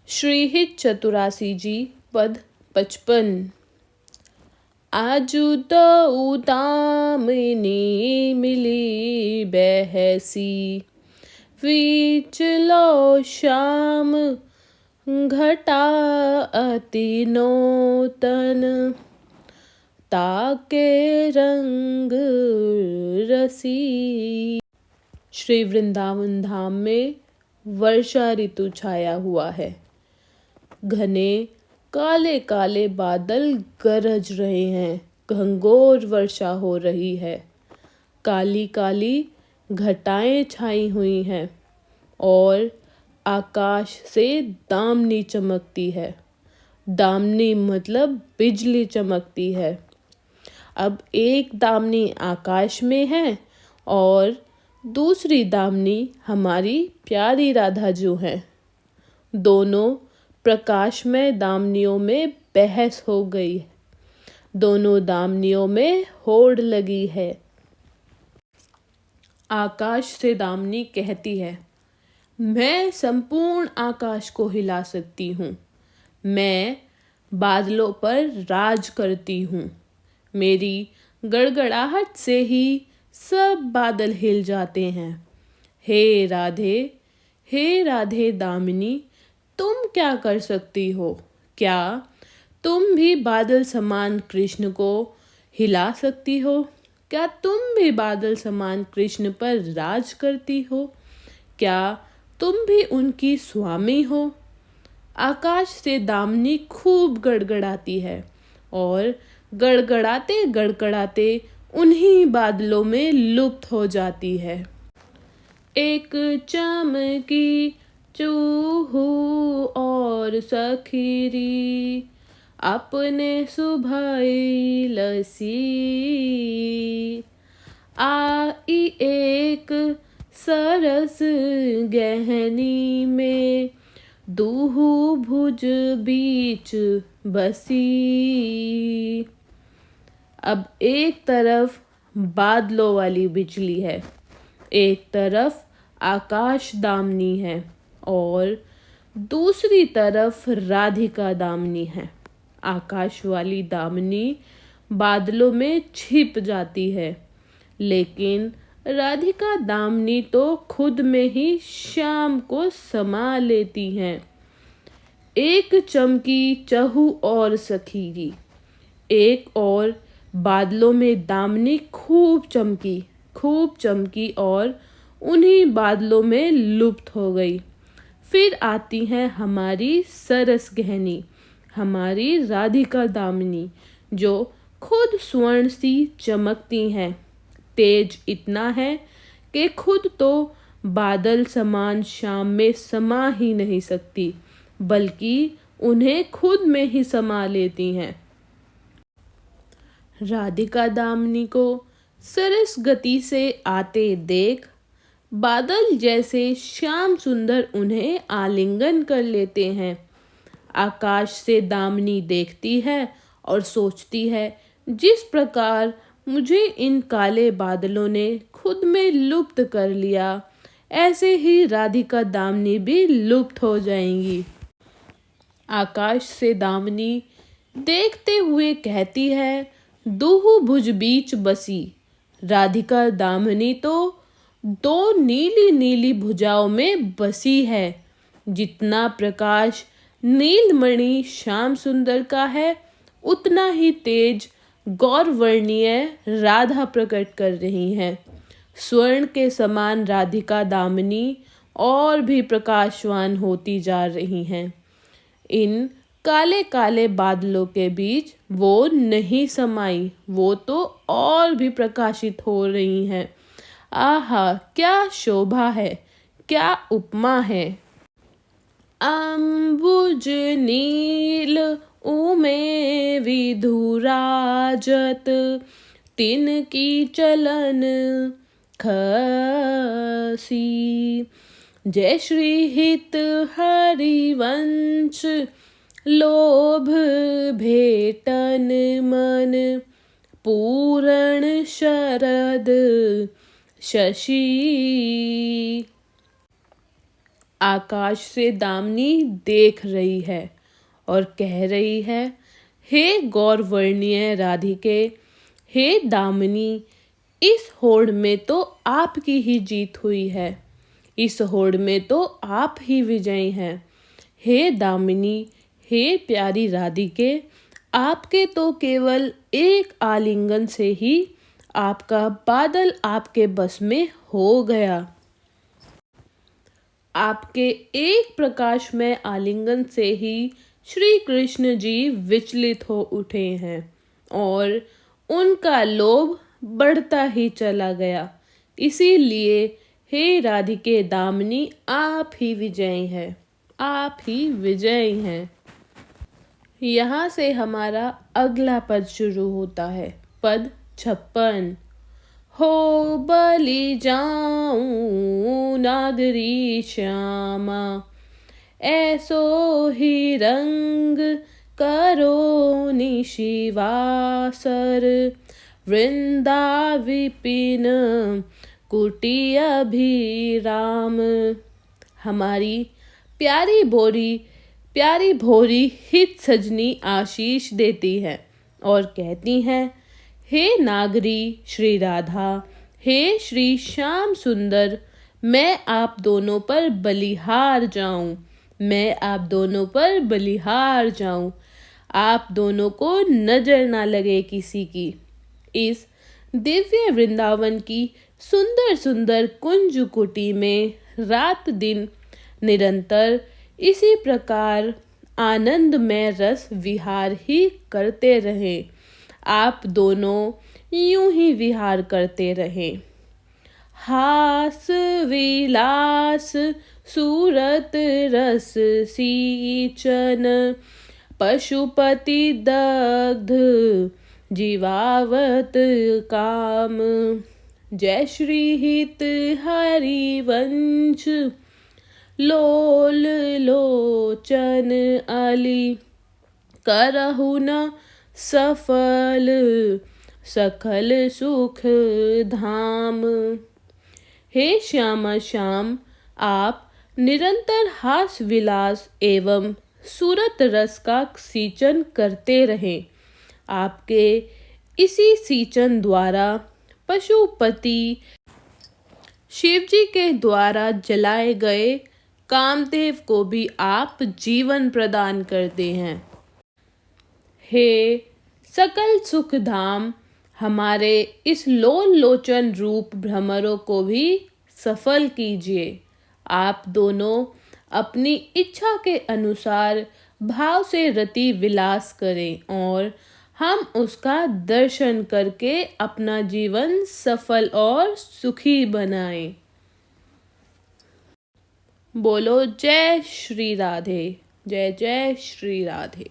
श्रीहित चतुरासी जी पद 55। आजू तो दामिनी मिली बहसी, बीच लो श्याम घटा अति नूतन, ताके रंग रसी। श्री वृंदावन धाम में वर्षा ऋतु छाया हुआ है। घने काले काले बादल गरज रहे हैं, घंघोर वर्षा हो रही है। काली काली घटाएं छाई हुई हैं और आकाश से दामनी चमकती है। दामनी मतलब बिजली चमकती है। अब एक दामनी आकाश में है और दूसरी दामनी हमारी प्यारी राधा जो है। दोनों प्रकाशमय दामनियों में बहस हो गई। दोनों दामनियों में होड़ लगी है। आकाश से दामनी कहती है, मैं संपूर्ण आकाश को हिला सकती हूँ। मैं बादलों पर राज करती हूँ। मेरी गड़गड़ाहट से ही सब बादल हिल जाते हैं। हे राधे दामिनी, तुम क्या कर सकती हो? क्या तुम भी बादल समान कृष्ण को हिला सकती हो? क्या तुम भी बादल समान कृष्ण पर राज करती हो? क्या तुम भी उनकी स्वामी हो? आकाश से दामिनी खूब गड़गड़ाती है और गड़गड़ाते गड़गड़ाते उन्हीं बादलों में लुप्त हो जाती है। एक चमकी चूहू और सखीरी, अपने सुभाई लसी। आई एक सरस गहनी में, दूहू भुज बीच बसी। अब एक तरफ बादलों वाली बिजली है, एक तरफ आकाश दामनी है और दूसरी तरफ राधिका दामनी है। आकाश वाली दामनी बादलों में छिप जाती है, लेकिन राधिका दामनी तो खुद में ही श्याम को समा लेती हैं। एक चमकी चहु और सखीरी, एक और बादलों में दामनी खूब चमकी और उन्हीं बादलों में लुप्त हो गई। फिर आती है हमारी सरस गहनी, हमारी राधिका दामिनी, जो खुद स्वर्ण सी चमकती हैं। तेज इतना है कि खुद तो बादल समान श्याम में समा ही नहीं सकती, बल्कि उन्हें खुद में ही समा लेती हैं। राधिका दामिनी को सरस गति से आते देख बादल जैसे श्याम सुंदर उन्हें आलिंगन कर लेते हैं। आकाश से दामिनी देखती है और सोचती है, जिस प्रकार मुझे इन काले बादलों ने खुद में लुप्त कर लिया, ऐसे ही राधिका दामिनी भी लुप्त हो जाएंगी। आकाश से दामिनी देखते हुए कहती है, दूहु भुज बीच बसी। राधिका दामिनी तो दो नीली नीली भुजाओं में बसी है। जितना प्रकाश नीलमणि श्याम सुंदर का है, उतना ही तेज गौरवर्णीय राधा प्रकट कर रही हैं। स्वर्ण के समान राधिका दामिनी और भी प्रकाशवान होती जा रही हैं। इन काले काले बादलों के बीच वो नहीं समाई, वो तो और भी प्रकाशित हो रही हैं। आहा, क्या शोभा है, क्या उपमा है। अम्बुज नील उमे विधुराजत, तिनकी चलन खसी। जय श्री हित हरिवंश, लोभ भेटन मन, पूरण शरद शशि। आकाश से दामिनी देख रही है और कह रही है, हे गौरवर्णीय राधिके, हे दामिनी, इस होड़ में तो आपकी ही जीत हुई है, इस होड़ में तो आप ही विजयी हैं। हे दामिनी, हे प्यारी राधिके, आपके तो केवल एक आलिंगन से ही आपका बादल आपके बस में हो गया। आपके एक प्रकाश में आलिंगन से ही श्री कृष्ण जी विचलित हो उठे हैं और उनका लोभ बढ़ता ही चला गया। इसीलिए हे राधिके दामिनी, आप ही विजयी हैं, आप ही विजयी हैं। यहाँ से हमारा अगला पद शुरू होता है, पद 56। हो बलि जाऊं नागरी श्यामा, ऐसो ही रंग करो निशिवासर, वृंदा विपिन कुटी अभिराम। हमारी प्यारी भोरी हित सजनी आशीष देती है और कहती हैं, हे नागरी श्री राधा, हे श्री श्याम सुंदर, मैं आप दोनों पर बलिहार जाऊं, मैं आप दोनों पर बलिहार जाऊं, आप दोनों को नजर ना लगे किसी की। इस दिव्य वृंदावन की सुंदर सुंदर कुंज कुटी में रात दिन निरंतर इसी प्रकार आनंद में रस विहार ही करते रहे। आप दोनों यूं ही विहार करते रहे। हास विलास सूरत रस सींचन, पशुपति दग्ध जीवावत काम। जय श्री हित हरिवंश, लोल लोचन अली, करहु न सफल सकल सुख धाम। हे श्यामा श्याम, आप निरंतर हास विलास एवं सूरत रस का सींचन करते रहें। आपके इसी सींचन द्वारा पशुपति शिवजी के द्वारा जलाए गए कामदेव को भी आप जीवन प्रदान करते हैं। हे सकल सुख धाम, हमारे इस लोल लोचन रूप भ्रमरों को भी सफल कीजिए। आप दोनों अपनी इच्छा के अनुसार भाव से रति विलास करें और हम उसका दर्शन करके अपना जीवन सफल और सुखी बनाएं। बोलो जय श्री राधे, जय जय श्री राधे।